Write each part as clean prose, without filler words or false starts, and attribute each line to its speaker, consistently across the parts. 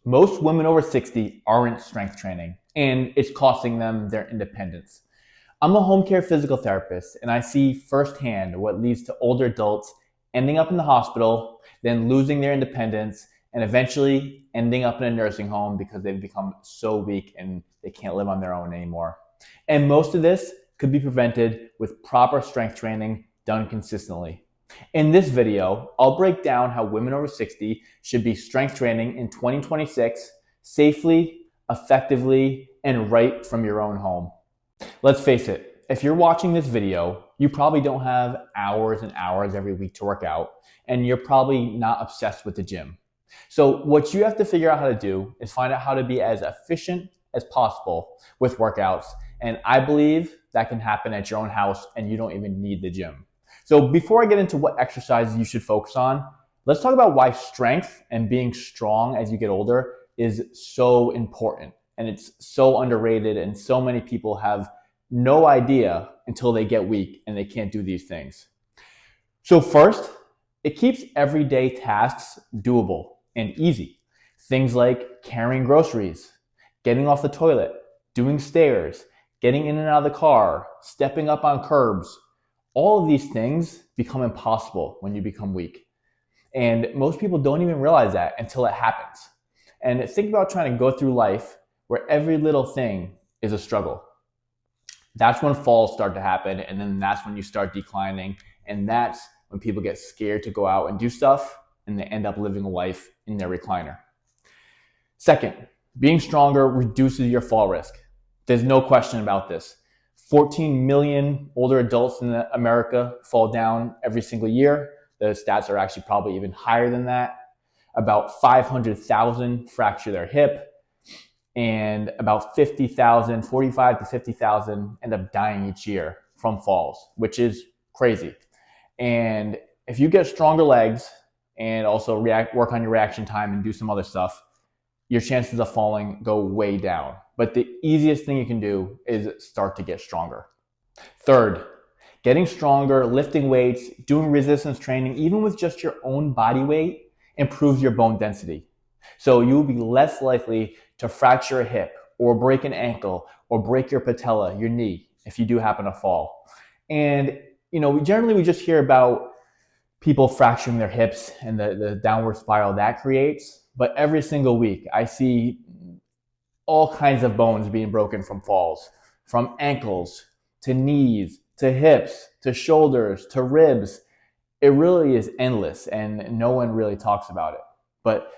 Speaker 1: Most women over 60 aren't strength training, and it's costing them their independence. I'm a home care physical therapist, and I see firsthand what leads to older adults ending up in the hospital, then losing their independence, and eventually ending up in a nursing home because they've become so weak and they can't live on their own anymore. And most of this could be prevented with proper strength training done consistently. In this video, I'll break down how women over 60 should be strength training in 2026 safely, effectively, and right from your own home. Let's face it, if you're watching this video, you probably don't have hours and hours every week to work out, and you're probably not obsessed with the gym. So what you have to figure out how to do is find out how to be as efficient as possible with workouts, and I believe that can happen at your own house and you don't even need the gym. So before I get into what exercises you should focus on, let's talk about why strength and being strong as you get older is so important. And it's so underrated, and so many people have no idea until they get weak and they can't do these things. So first, it keeps everyday tasks doable and easy. Things like carrying groceries, getting off the toilet, doing stairs, getting in and out of the car, stepping up on curbs. All of these things become impossible when you become weak. And most people don't even realize that until it happens. And think about trying to go through life where every little thing is a struggle. That's when falls start to happen, and then that's when you start declining, and that's when people get scared to go out and do stuff, and they end up living a life in their recliner. Second, being stronger reduces your fall risk. There's no question about this. 14 million older adults in America fall down every single year. The stats are actually probably even higher than that. About 500,000 fracture their hip, and about 50,000, 45 to 50,000 end up dying each year from falls, which is crazy. And if you get stronger legs and also work on your reaction time and do some other stuff, your chances of falling go way down. But the easiest thing you can do is start to get stronger. Third, getting stronger, lifting weights, doing resistance training, even with just your own body weight, improves your bone density. So you will be less likely to fracture a hip or break an ankle or break your patella, your knee, if you do happen to fall. And we generally just hear about people fracturing their hips and the downward spiral that creates. But every single week, I see all kinds of bones being broken from falls, from ankles to knees to hips to shoulders to ribs. It really is endless, and no one really talks about it. But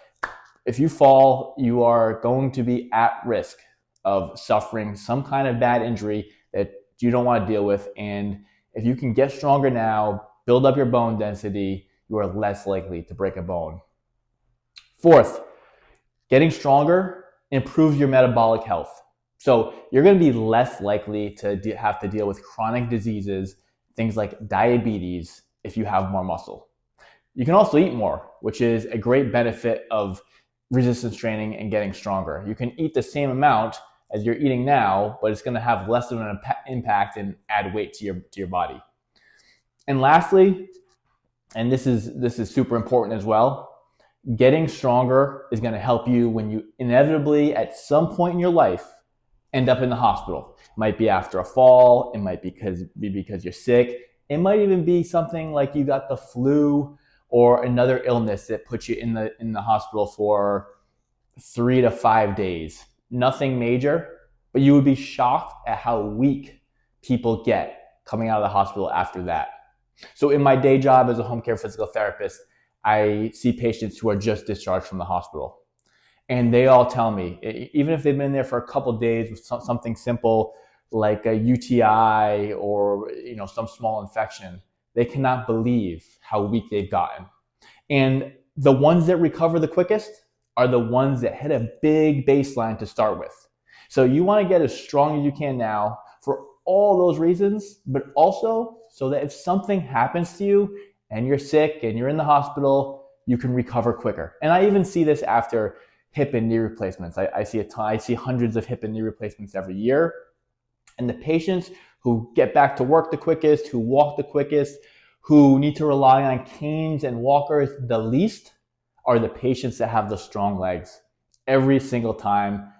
Speaker 1: if you fall, you are going to be at risk of suffering some kind of bad injury that you don't want to deal with. And if you can get stronger now, build up your bone density, you are less likely to break a bone. Fourth, getting stronger improves your metabolic health. So you're going to be less likely to have to deal with chronic diseases, things like diabetes, if you have more muscle. You can also eat more, which is a great benefit of resistance training and getting stronger. You can eat the same amount as you're eating now, but it's going to have less of an impact and add weight to your body. And lastly, and this is super important as well, getting stronger is going to help you when you inevitably at some point in your life end up in the hospital. It might be after a fall, it might be because you're sick, it might even be something like you got the flu or another illness that puts you in the hospital for 3 to 5 days. Nothing major, but you would be shocked at how weak people get coming out of the hospital after that. So in my day job as a home care physical therapist, I see patients who are just discharged from the hospital. And they all tell me, even if they've been there for a couple of days with something simple like a UTI or some small infection, they cannot believe how weak they've gotten. And the ones that recover the quickest are the ones that hit a big baseline to start with. So you want to get as strong as you can now for all those reasons, but also so that if something happens to you and you're sick and you're in the hospital, you can recover quicker. And I even see this after hip and knee replacements. I see hundreds of hip and knee replacements every year. And the patients who get back to work the quickest, who walk the quickest, who need to rely on canes and walkers the least are the patients that have the strong legs. every single time.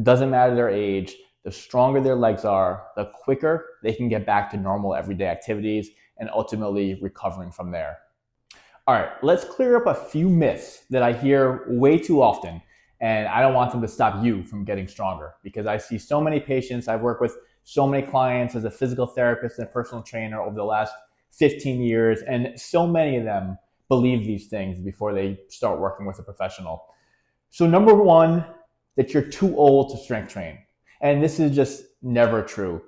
Speaker 1: Doesn't matter their age. The stronger their legs are, the quicker they can get back to normal everyday activities and ultimately recovering from there. All right, let's clear up a few myths that I hear way too often, and I don't want them to stop you from getting stronger because I see so many patients. I've worked with so many clients as a physical therapist and personal trainer over the last 15 years, and so many of them believe these things before they start working with a professional. So, number one, that you're too old to strength train. And this is just never true.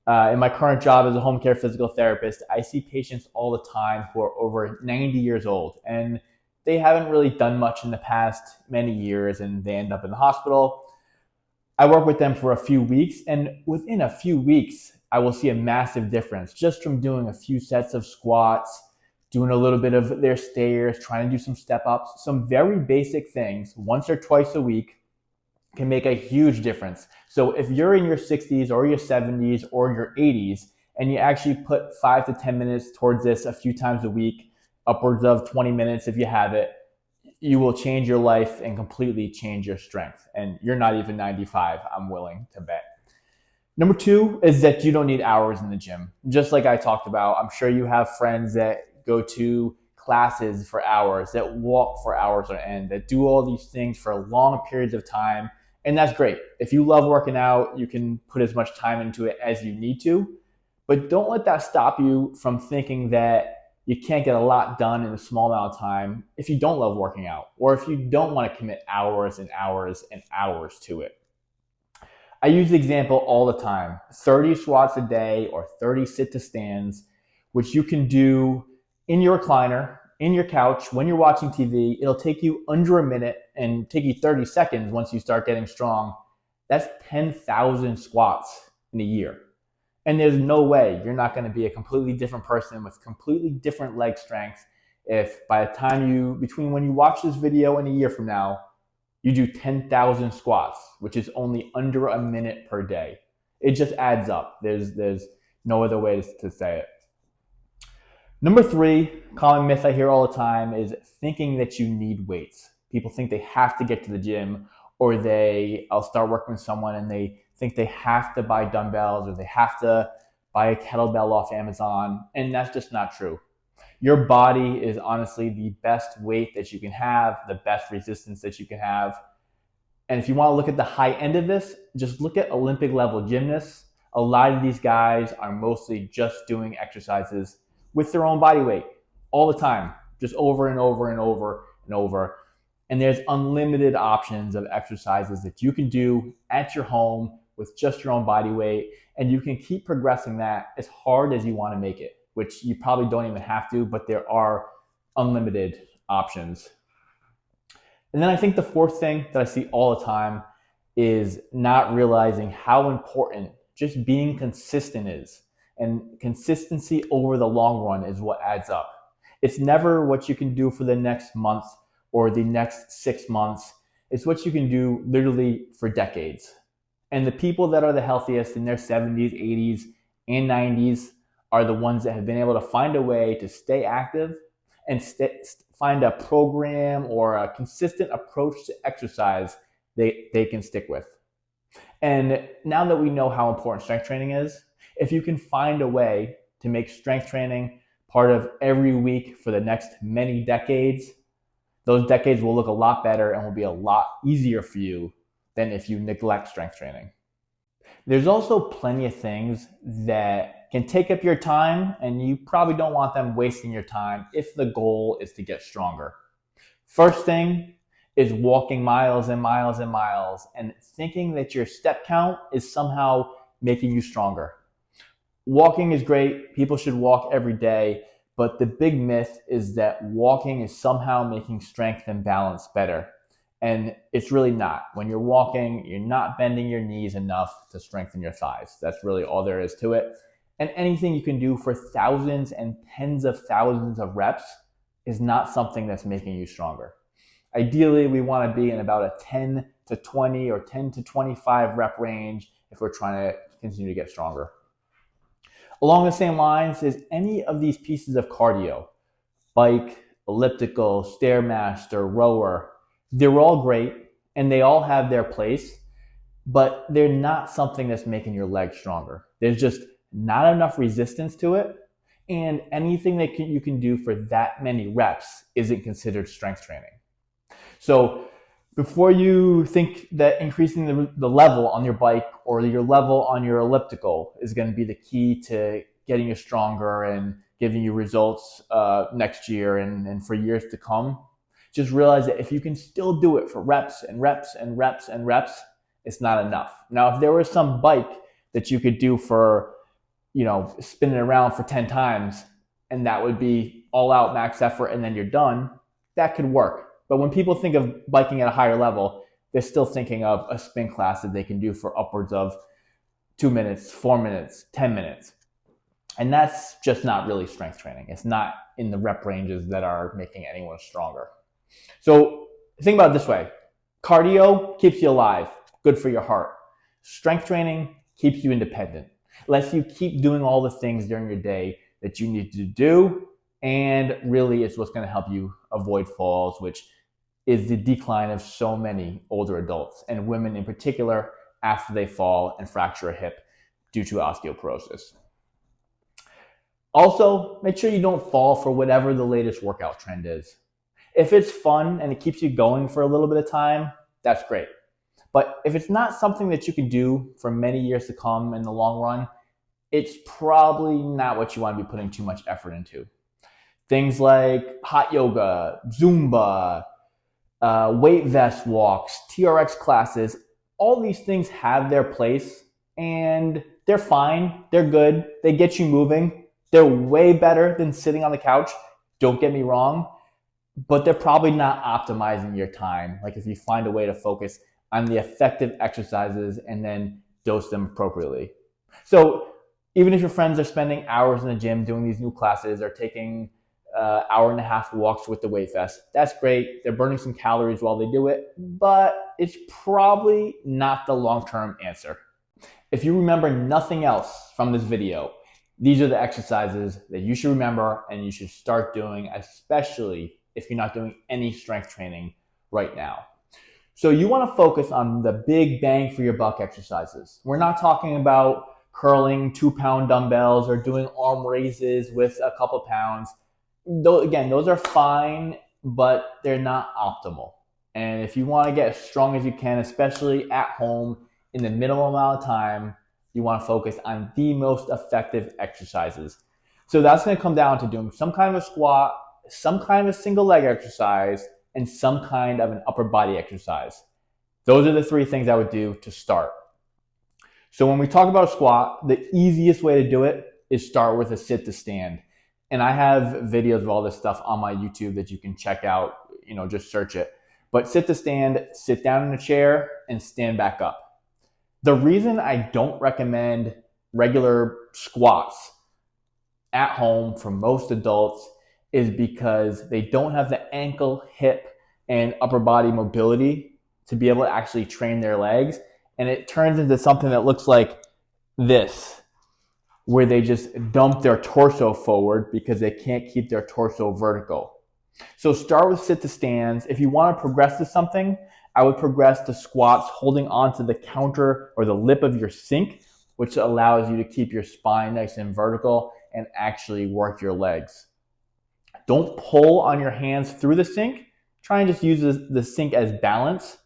Speaker 1: In my current job as a home care physical therapist, I see patients all the time who are over 90 years old and they haven't really done much in the past many years and they end up in the hospital. I work with them for a few weeks, and within a few weeks, I will see a massive difference just from doing a few sets of squats, doing a little bit of their stairs, trying to do some step ups, some very basic things once or twice a week can make a huge difference. So if you're in your 60s or your 70s or your 80s and you actually put 5 to 10 minutes towards this a few times a week, upwards of 20 minutes if you have it, you will change your life and completely change your strength. And you're not even 95, I'm willing to bet. Number two is that you don't need hours in the gym. Just like I talked about, I'm sure you have friends that go to classes for hours, that walk for hours on end, that do all these things for long periods of time. And that's great. If you love working out, you can put as much time into it as you need to. But don't let that stop you from thinking that you can't get a lot done in a small amount of time if you don't love working out, or if you don't want to commit hours and hours and hours to it. I use the example all the time, 30 squats a day or 30 sit to stands, which you can do in your recliner, in your couch, when you're watching TV. It'll take you under a minute and take you 30 seconds once you start getting strong. That's 10,000 squats in a year. And there's no way you're not going to be a completely different person with completely different leg strength if by the time between when you watch this video and a year from now, you do 10,000 squats, which is only under a minute per day. It just adds up. There's no other way to say it. Number three, common myth I hear all the time is thinking that you need weights. People think they have to get to the gym, or I'll start working with someone and they think they have to buy dumbbells or they have to buy a kettlebell off Amazon, and that's just not true. Your body is honestly the best weight that you can have, the best resistance that you can have. And if you want to look at the high end of this, just look at Olympic level gymnasts. A lot of these guys are mostly just doing exercises with their own body weight all the time, just over and over and over and over. And there's unlimited options of exercises that you can do at your home with just your own body weight. And you can keep progressing that as hard as you want to make it, which you probably don't even have to, but there are unlimited options. And then I think the fourth thing that I see all the time is not realizing how important just being consistent is. And consistency over the long run is what adds up. It's never what you can do for the next month or the next 6 months. It's what you can do literally for decades. And the people that are the healthiest in their 70s, 80s, and 90s are the ones that have been able to find a way to stay active and find a program or a consistent approach to exercise they can stick with. And now that we know how important strength training is, if you can find a way to make strength training part of every week for the next many decades, those decades will look a lot better and will be a lot easier for you than if you neglect strength training. There's also plenty of things that can take up your time, and you probably don't want them wasting your time if the goal is to get stronger. First thing is walking miles and miles and miles and thinking that your step count is somehow making you stronger. Walking is great. People should walk every day. But the big myth is that walking is somehow making strength and balance better. And it's really not. When you're walking, you're not bending your knees enough to strengthen your thighs. That's really all there is to it. And anything you can do for thousands and tens of thousands of reps is not something that's making you stronger. Ideally, we want to be in about a 10 to 20 or 10 to 25 rep range if we're trying to continue to get stronger. Along the same lines is any of these pieces of cardio, bike, elliptical, Stairmaster, rower, they're all great and they all have their place, but they're not something that's making your legs stronger. There's just not enough resistance to it, and anything that you can do for that many reps isn't considered strength training. So before you think that increasing the level on your bike or your level on your elliptical is going to be the key to getting you stronger and giving you results next year and for years to come, just realize that if you can still do it for reps and reps and reps and reps, it's not enough. Now, if there was some bike that you could do for, spinning around for 10 times, and that would be all out max effort and then you're done, that could work. But when people think of biking at a higher level, they're still thinking of a spin class that they can do for upwards of 2 minutes, 4 minutes, 10 minutes. And that's just not really strength training. It's not in the rep ranges that are making anyone stronger. So think about it this way. Cardio keeps you alive, good for your heart. Strength training keeps you independent, lets you keep doing all the things during your day that you need to do, and really it's what's going to help you avoid falls, which is the decline of so many older adults and women in particular after they fall and fracture a hip due to osteoporosis. Also, make sure you don't fall for whatever the latest workout trend is. If it's fun and it keeps you going for a little bit of time, that's great. But if it's not something that you can do for many years to come in the long run, it's probably not what you want to be putting too much effort into. Things like hot yoga, Zumba, weight vest walks, TRX classes, all these things have their place and they're fine, they're good, they get you moving. They're way better than sitting on the couch, don't get me wrong, but they're probably not optimizing your time. Like if you find a way to focus on the effective exercises and then dose them appropriately. So even if your friends are spending hours in the gym doing these new classes or taking hour and a half walks with the weight vest, that's great. They're burning some calories while they do it, but it's probably not the long-term answer. If you remember nothing else from this video, these are the exercises that you should remember and you should start doing, especially if you're not doing any strength training right now. So you want to focus on the big bang for your buck exercises. We're not talking about curling 2-pound dumbbells or doing arm raises with a couple pounds. Again, those are fine, but they're not optimal. And if you want to get as strong as you can, especially at home in the minimal amount of time, you want to focus on the most effective exercises. So that's going to come down to doing some kind of a squat, some kind of a single leg exercise, and some kind of an upper body exercise. Those are the 3 things I would do to start. So when we talk about a squat, the easiest way to do it is start with a sit to stand. And I have videos of all this stuff on my YouTube that you can check out, just search it. But sit to stand, sit down in a chair and stand back up. The reason I don't recommend regular squats at home for most adults is because they don't have the ankle, hip, and upper body mobility to be able to actually train their legs. And it turns into something that looks like this, where they just dump their torso forward because they can't keep their torso vertical. So start with sit to stands. If you want to progress to something, I would progress to squats holding onto the counter or the lip of your sink, which allows you to keep your spine nice and vertical and actually work your legs. Don't pull on your hands through the sink. Try and just use the sink as balance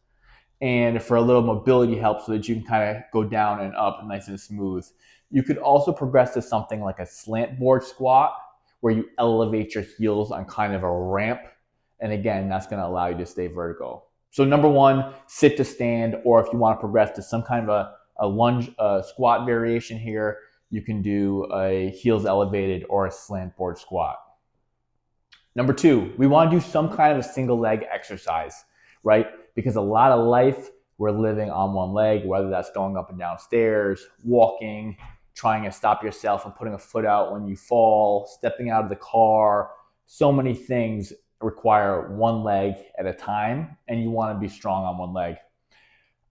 Speaker 1: and for a little mobility help so that you can kind of go down and up nice and smooth. You could also progress to something like a slant board squat where you elevate your heels on kind of a ramp. And again, that's going to allow you to stay vertical. So number 1, sit to stand, or if you want to progress to some kind of a lunge squat variation here, you can do a heels elevated or a slant board squat. Number 2, we want to do some kind of a single leg exercise, right? Because a lot of life, we're living on one leg, whether that's going up and down stairs, walking, trying to stop yourself from putting a foot out when you fall, stepping out of the car. So many things require one leg at a time, and you want to be strong on one leg.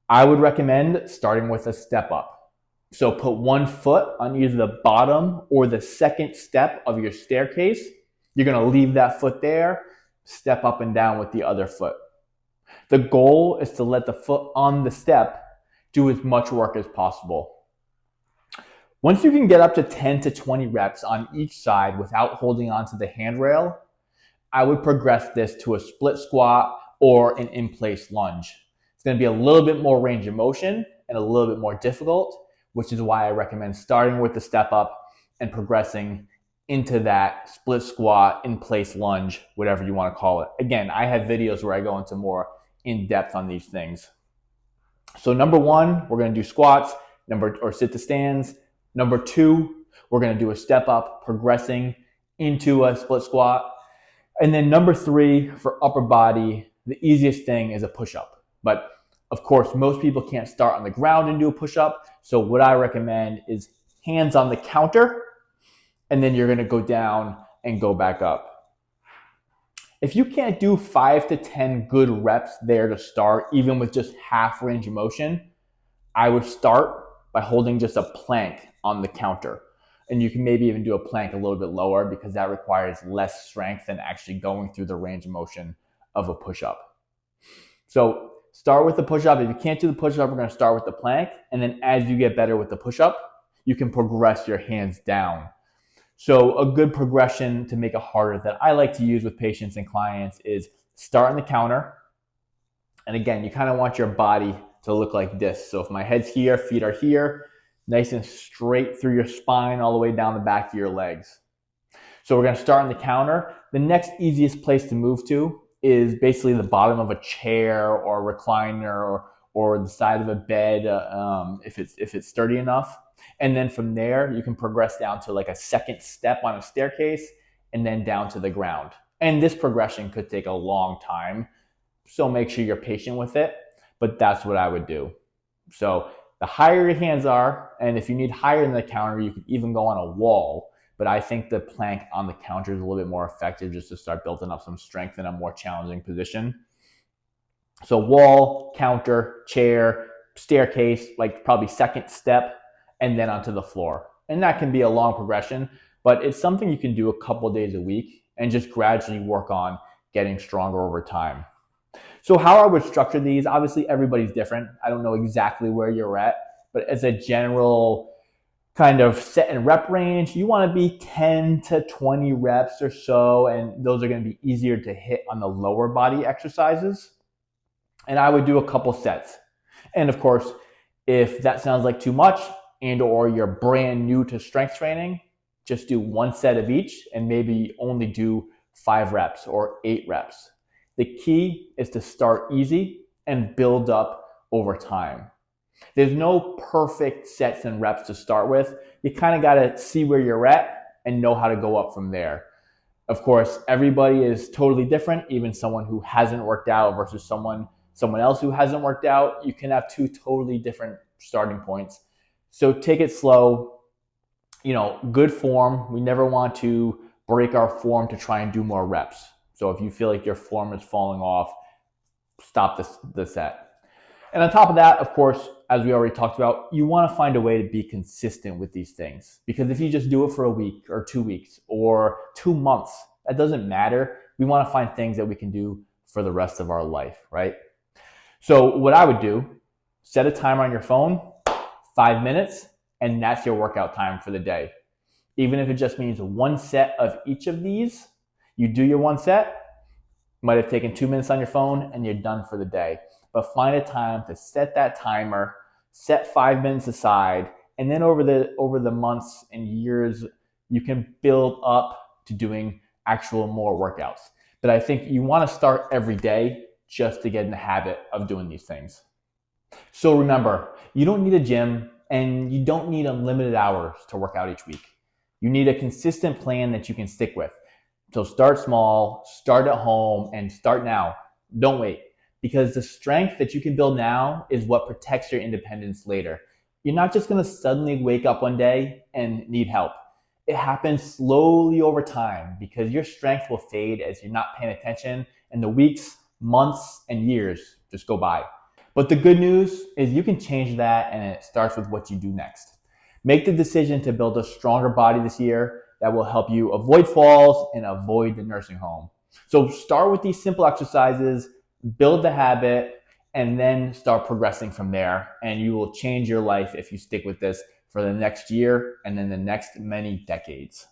Speaker 1: I would recommend starting with a step up. So put one foot on either the bottom or the second step of your staircase. You're going to leave that foot there, step up and down with the other foot. The goal is to let the foot on the step do as much work as possible. Once you can get up to 10 to 20 reps on each side without holding onto the handrail, I would progress this to a split squat or an in-place lunge. It's going to be a little bit more range of motion and a little bit more difficult, which is why I recommend starting with the step up and progressing into that split squat, in-place lunge, whatever you want to call it. Again, I have videos where I go into more in depth on these things. So number one, we're going to do squats, or sit to stands. Number two, we're going to do a step up, progressing into a split squat. And then number three, for upper body, the easiest thing is a push-up. But of course, most people can't start on the ground and do a push-up. So what I recommend is hands on the counter, and then you're going to go down and go back up. If you can't do 5 to 10 good reps there to start, even with just half range of motion, I would start by holding just a plank on the counter. And you can maybe even do a plank a little bit lower because that requires less strength than actually going through the range of motion of a push-up. So start with the push-up. If you can't do the push-up, we're going to start with the plank. And then as you get better with the push-up, you can progress your hands down. So a good progression to make it harder that I like to use with patients and clients is start on the counter. And again, you kind of want your body to look like this. So if my head's here, feet are here, nice and straight through your spine all the way down the back of your legs. So we're going to start on the counter. The next easiest place to move to is basically the bottom of a chair or a recliner or the side of a bed if it's sturdy enough. And then from there, you can progress down to like a second step on a staircase and then down to the ground. And this progression could take a long time, so make sure you're patient with it, but that's what I would do. So the higher your hands are, and if you need higher than the counter, you could even go on a wall, but I think the plank on the counter is a little bit more effective just to start building up some strength in a more challenging position. So wall, counter, chair, staircase, like probably second step, and then onto the floor. And that can be a long progression, but it's something you can do a couple of days a week and just gradually work on getting stronger over time. So how I would structure these, obviously everybody's different. I don't know exactly where you're at, but as a general kind of set and rep range, you want to be 10 to 20 reps or so, and those are going to be easier to hit on the lower body exercises. And I would do a couple sets. And of course, if that sounds like too much and or you're brand new to strength training, just do one set of each and maybe only do 5 reps or 8 reps. The key is to start easy and build up over time. There's no perfect sets and reps to start with. You kind of got to see where you're at and know how to go up from there. Of course, everybody is totally different, even someone who hasn't worked out versus someone else who hasn't worked out. You can have 2 totally different starting points. So take it slow, good form. We never want to break our form to try and do more reps. So if you feel like your form is falling off, stop the set. And on top of that, of course, as we already talked about, you want to find a way to be consistent with these things. Because if you just do it for a week or 2 weeks or 2 months, that doesn't matter. We want to find things that we can do for the rest of our life, right? So what I would do, set a timer on your phone, 5 minutes, and that's your workout time for the day. Even if it just means 1 set of each of these, you do your 1 set, might have taken 2 minutes on your phone, and you're done for the day. But find a time to set that timer, set 5 minutes aside, and then over the months and years, you can build up to doing actual more workouts. But I think you want to start every day just to get in the habit of doing these things. So remember, you don't need a gym and you don't need unlimited hours to work out each week. You need a consistent plan that you can stick with. So start small, start at home, and start now. Don't wait, because the strength that you can build now is what protects your independence later. You're not just going to suddenly wake up one day and need help. It happens slowly over time because your strength will fade as you're not paying attention, and the weeks, months, and years just go by. But the good news is you can change that, and it starts with what you do next. Make the decision to build a stronger body this year that will help you avoid falls and avoid the nursing home. So start with these simple exercises, build the habit, and then start progressing from there. And you will change your life if you stick with this for the next year and then the next many decades.